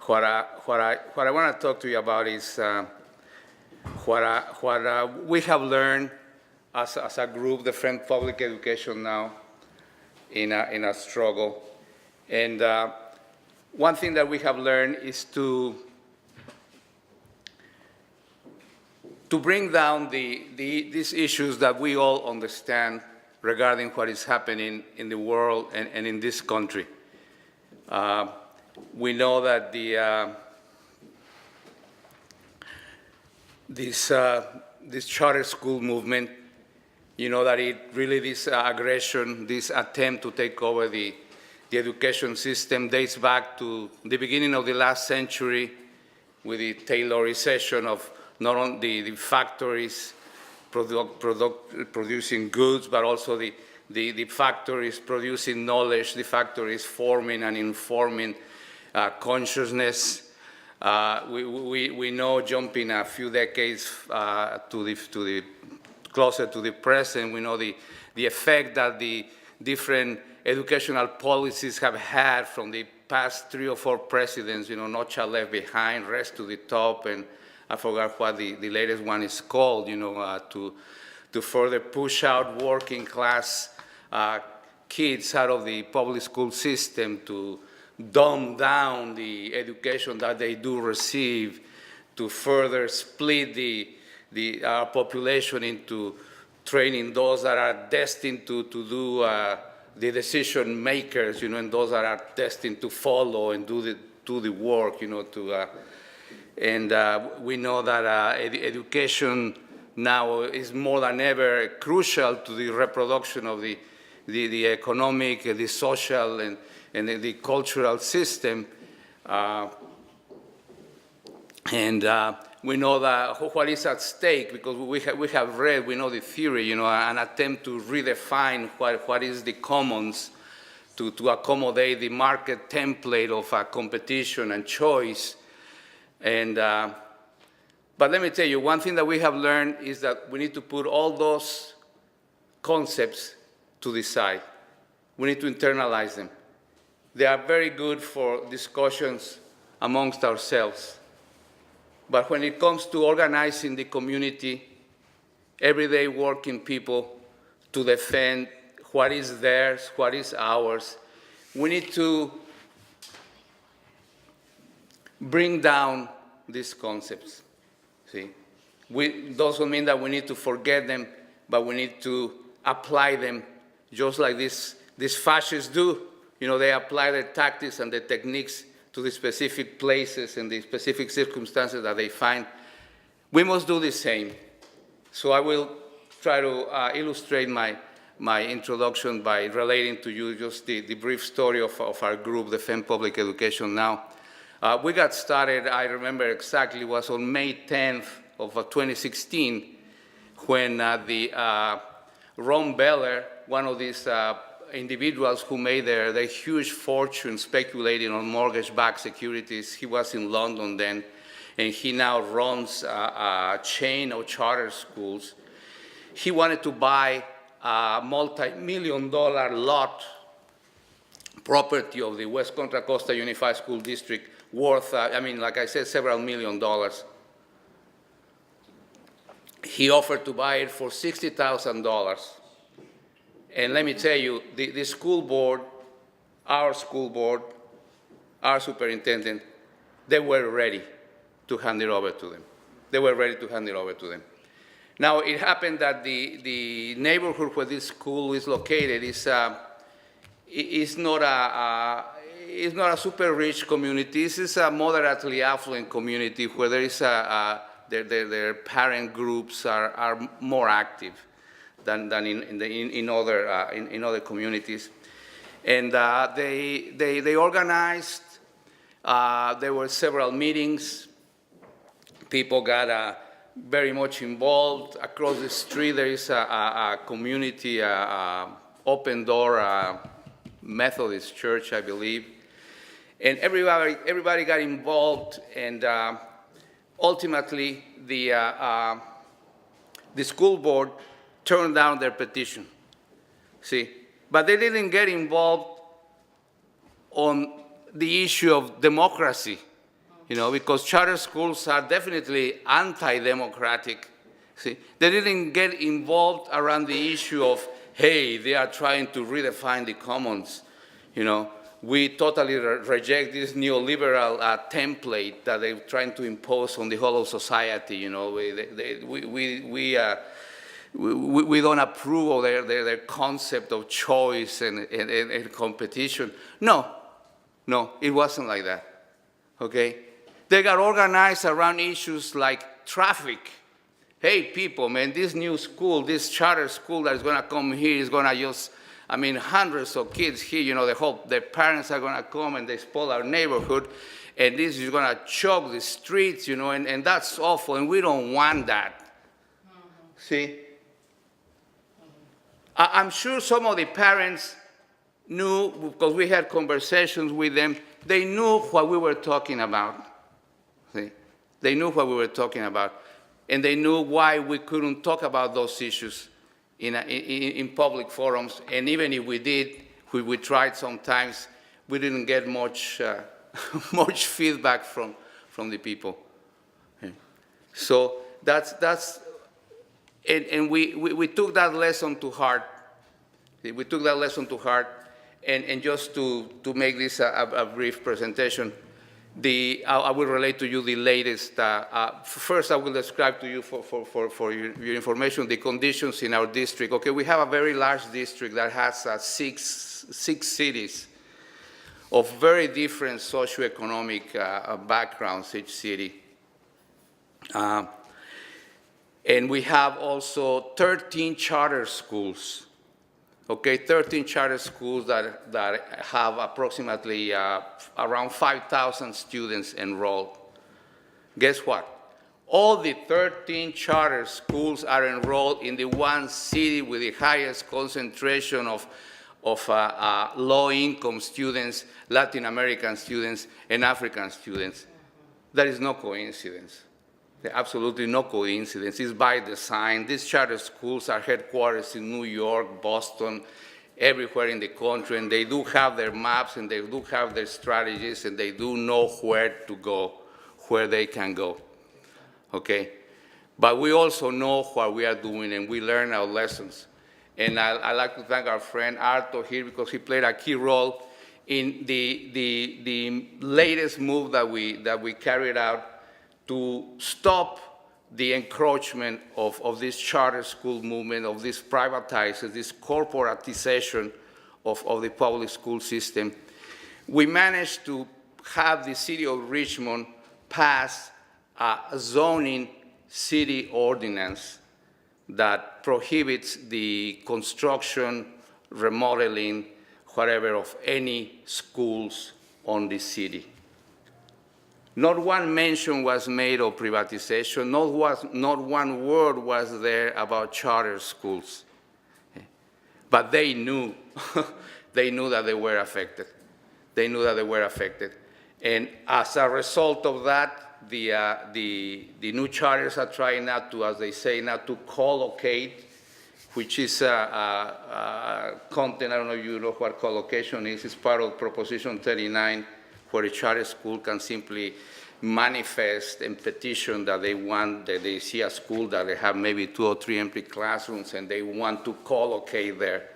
what I want to talk to you about is what we have learned as a group, defend public education now in a struggle. And one thing that we have learned is to bring down these issues that we all understand regarding what is happening in the world and in this country. We know that this charter school movement, you know that it really, this aggression, this attempt to take over the education system dates back to the beginning of the last century with the Taylorization of not only the factories producing goods, but also the factories producing knowledge, the factories forming and informing consciousness. We know, jumping a few decades closer to the present, we know the effect that the different educational policies have had from the past 3 or 4 presidents, No Child Left Behind, Race to the Top, and I forgot what the latest one is called, to further push out working class kids out of the public school system, to dumb down the education that they do receive, to further split the population into training those that are destined to do the decision makers, and those that are destined to follow and do the work, and we know that education now is more than ever crucial to the reproduction of the economic, the social, and the cultural system. We know that what is at stake, because we have read, we know the theory, an attempt to redefine what is the commons to accommodate the market template of competition and choice. But let me tell you, one thing that we have learned is that we need to put all those concepts to the side. We need to internalize them. They are very good for discussions amongst ourselves. But when it comes to organizing the community, everyday working people, to defend what is theirs, what is ours, we need to bring down these concepts. See, doesn't mean that we need to forget them, but we need to apply them, just like these fascists do. They apply their tactics and their techniques to the specific places and the specific circumstances that they find. We must do the same. So I will try to illustrate my introduction by relating to you just the brief story of our group, Defend Public Education Now. We got started, I remember exactly, it was on May 10th of 2016, when Ron Beller, one of these individuals who made their huge fortune speculating on mortgage-backed securities, he was in London then, and he now runs a chain of charter schools. He wanted to buy a multi-million-dollar lot property of the West Contra Costa Unified School District worth, like I said, several $1,000,000. He offered to buy it for $60,000. And let me tell you, the school board, our superintendent, they were ready to hand it over to them. Now, it happened that the neighborhood where this school is located is not a super rich community. This is a moderately affluent community where there is their parent groups are more active than in other communities, and they organized. There were several meetings. People got very much involved. Across the street, there is a community open door Methodist church, I believe, and everybody got involved, and ultimately the school board turned down their petition. See, but they didn't get involved on the issue of democracy. because charter schools are definitely anti-democratic. See, they didn't get involved around the issue of, hey, they are trying to redefine the commons. We totally reject this neoliberal template that they're trying to impose on the whole of society. We don't approve of their concept of choice and competition. No, it wasn't like that, okay? They got organized around issues like traffic. Hey, people, man, this new school, this charter school that is going to come here is going to just, hundreds of kids here, their parents are going to come and they spoil our neighborhood, and this is going to choke the streets, and that's awful, and we don't want that. See? I'm sure some of the parents knew, because we had conversations with them, they knew what we were talking about. See? They knew what we were talking about. And they knew why we couldn't talk about those issues in public forums. And even if we did, we tried sometimes, we didn't get much, much feedback from the people. Okay. So and we took that lesson to heart. We took that lesson to heart. And just to make this a brief presentation, I will relate to you the latest. First, I will describe to you for your information the conditions in our district. Okay, we have a very large district that has six cities of very different socioeconomic backgrounds, each city. And we have also 13 charter schools. Okay, 13 charter schools that have approximately around 5,000 students enrolled. Guess what? All the 13 charter schools are enrolled in the one city with the highest concentration of low-income students, Latin American students, and African students. That is no coincidence. Absolutely no coincidence. It's by design. These charter schools are headquarters in New York, Boston, everywhere in the country, and they do have their maps, and they do have their strategies, and they do know where to go, where they can go, okay? But we also know what we are doing, and we learn our lessons. And I'd like to thank our friend Arto here, because he played a key role in the latest move that we carried out to stop the encroachment of this charter school movement, of this privatization, this corporatization of the public school system. We managed to have the city of Richmond pass a zoning city ordinance that prohibits the construction, remodeling, whatever, of any schools on the city. Not one mention was made of privatization. Not one word was there about charter schools. But they knew. They knew that they were affected. They knew that they were affected. And as a result of that, the new charters are trying now to, as they say, now to collocate, which is a content, I don't know if you know what collocation is. It's part of Proposition 39, where a charter school can simply manifest and petition that they want, that they see a school that they have maybe 2 or 3 empty classrooms and they want to collocate there.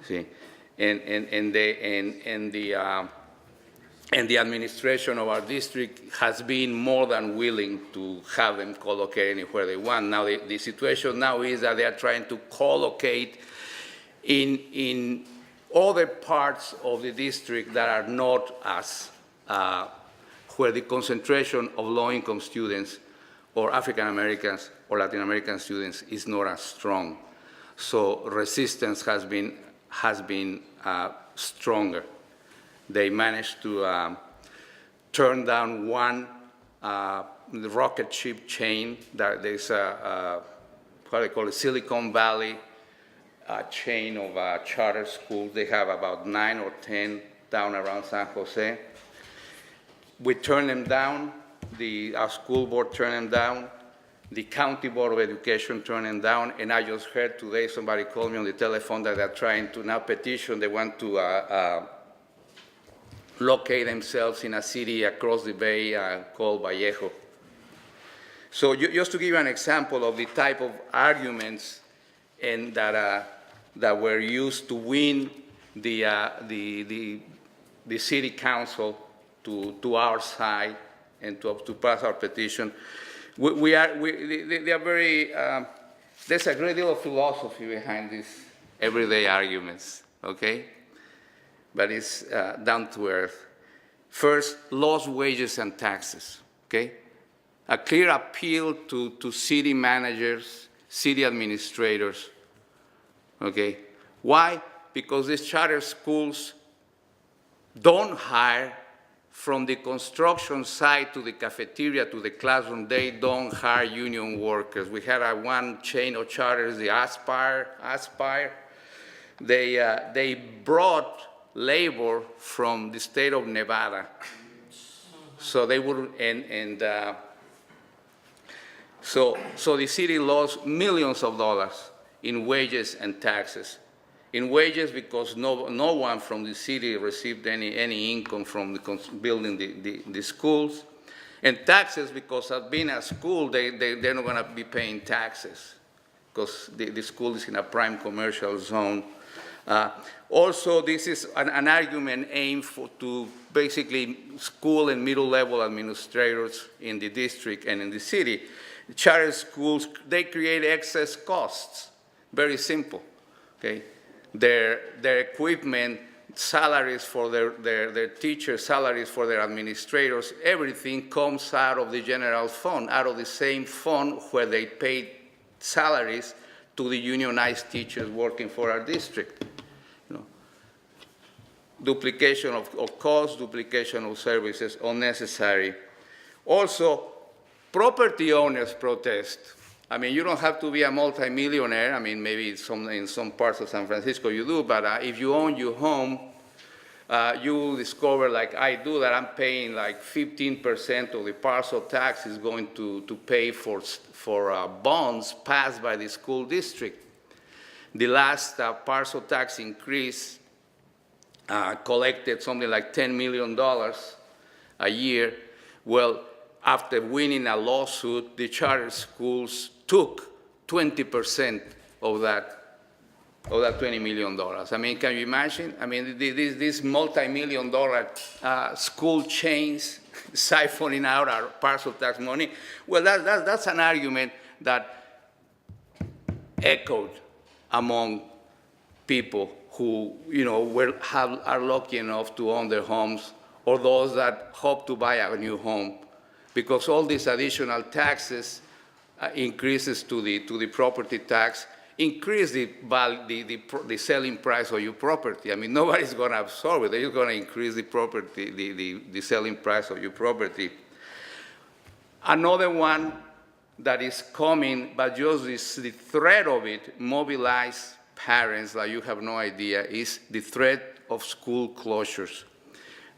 See, and the administration of our district has been more than willing to have them collocate anywhere they want. Now the situation now is that they are trying to collocate in other parts of the district that are not as, where the concentration of low-income students or African Americans or Latin American students is not as strong. So resistance has been stronger. They managed to turn down one rocket ship chain. That there's what they call a Silicon Valley chain of charter schools. They have about 9 or 10 down around San Jose. We turned them down. Our school board turned them down. The County Board of Education turned them down. And I just heard today somebody called me on the telephone that they're trying to now petition. They want to locate themselves in a city across the bay called Vallejo. So just to give you an example of the type of arguments and that were used to win the city council to our side and to pass our petition, they are very, there's a great deal of philosophy behind these everyday arguments, okay? But it's down to earth. First, lost wages and taxes, okay? A clear appeal to city managers, city administrators, okay? Why? Because these charter schools don't hire from the construction site to the cafeteria to the classroom. They don't hire union workers. We had one chain of charters, the Aspire. They brought labor from the state of Nevada. So they would, so the city lost millions of dollars in wages and taxes. In wages, because no one from the city received any income from building the schools. And taxes, because of being a school, they're not going to be paying taxes because the school is in a prime commercial zone. Also, this is an argument aimed to basically school and middle-level administrators in the district and in the city. Charter schools, they create excess costs. Very simple, okay? Their equipment, salaries for their teachers, salaries for their administrators, everything comes out of the general fund, out of the same fund where they pay salaries to the unionized teachers working for our district. You know, duplication of costs, duplication of services, unnecessary. Also, property owners protest. I mean, you don't have to be a multimillionaire. I mean, maybe in some parts of San Francisco you do, but if you own your home, you will discover, like I do, that I'm paying like 15% of the parcel tax is going to pay for bonds passed by the school district. The last parcel tax increase collected something like $10 million a year. Well, after winning a lawsuit, the charter schools took 20% of that $20 million. I mean, can you imagine? I mean, these multi-million-dollar school chains siphoning out our parcel tax money. Well, that's an argument that echoed among people who, you know, are lucky enough to own their homes, or those that hope to buy a new home, because all these additional taxes, increases to the property tax, increase the selling price of your property. I mean, nobody's going to absorb it. They're just going to increase the property, the selling price of your property. Another one that is coming, but just the threat of it mobilize parents like you have no idea, is the threat of school closures.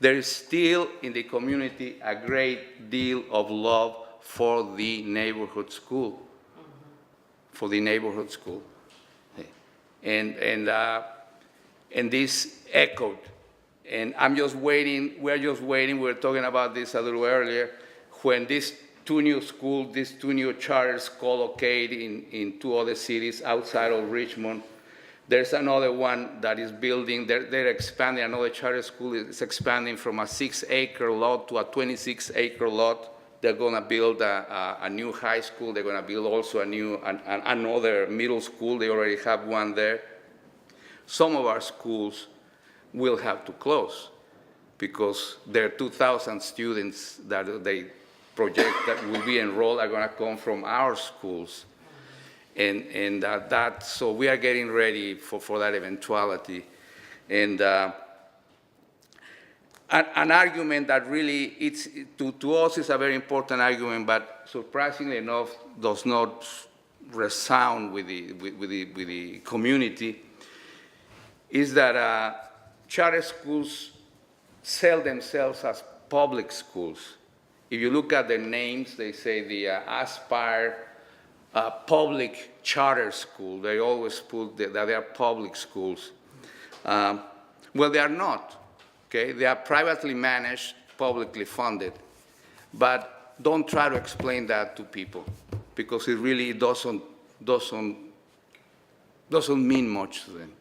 There is still in the community a great deal of love for the neighborhood school, for the neighborhood school. And this echoed. And I'm just waiting, we're just waiting, we were talking about this a little earlier, when these two new charters co-locate in two other cities outside of Richmond. There's another one that is building, they're expanding, another charter school is expanding from a 6-acre lot to a 26-acre lot. They're going to build a new high school. They're going to build also another middle school. They already have one there. Some of our schools will have to close because their 2,000 students that they project that will be enrolled are going to come from our schools. And so we are getting ready for that eventuality. And an argument that really, to us is a very important argument, but surprisingly enough, does not resound with the community, is that charter schools sell themselves as public schools. If you look at their names, they say the Aspire Public Charter School. They always put that they are public schools. Well, they are not. okay? They are privately managed, publicly funded, but don't try to explain that to people because it really doesn't mean much to them.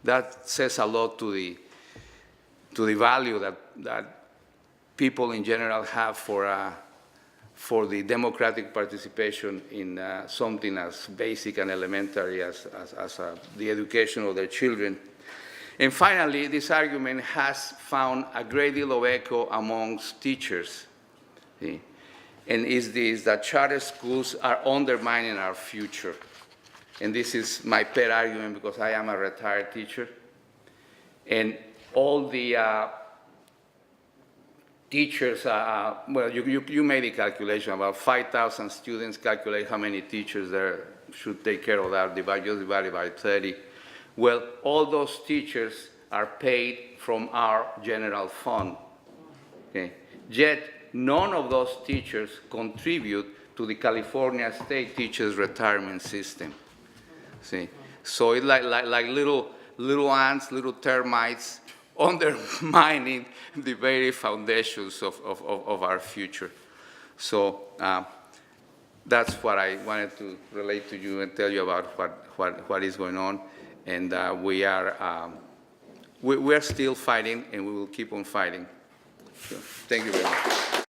That says a lot to the value that people in general have for the democratic participation in something as basic and elementary as the education of their children. And finally, this argument has found a great deal of echo amongst teachers. See? And is this, that charter schools are undermining our future. And this is my pet argument because I am a retired teacher. And all the teachers, well, you made the calculation, about 5,000 students, calculate how many teachers there should take care of that, just divided by 30. Well, all those teachers are paid from our general fund, okay? Yet, none of those teachers contribute to the California State Teachers Retirement System, see? So it's like little ants, little termites, undermining the very foundations of our future. So that's what I wanted to relate to you and tell you about what is going on. And we are still fighting, and we will keep on fighting. So, thank you very much.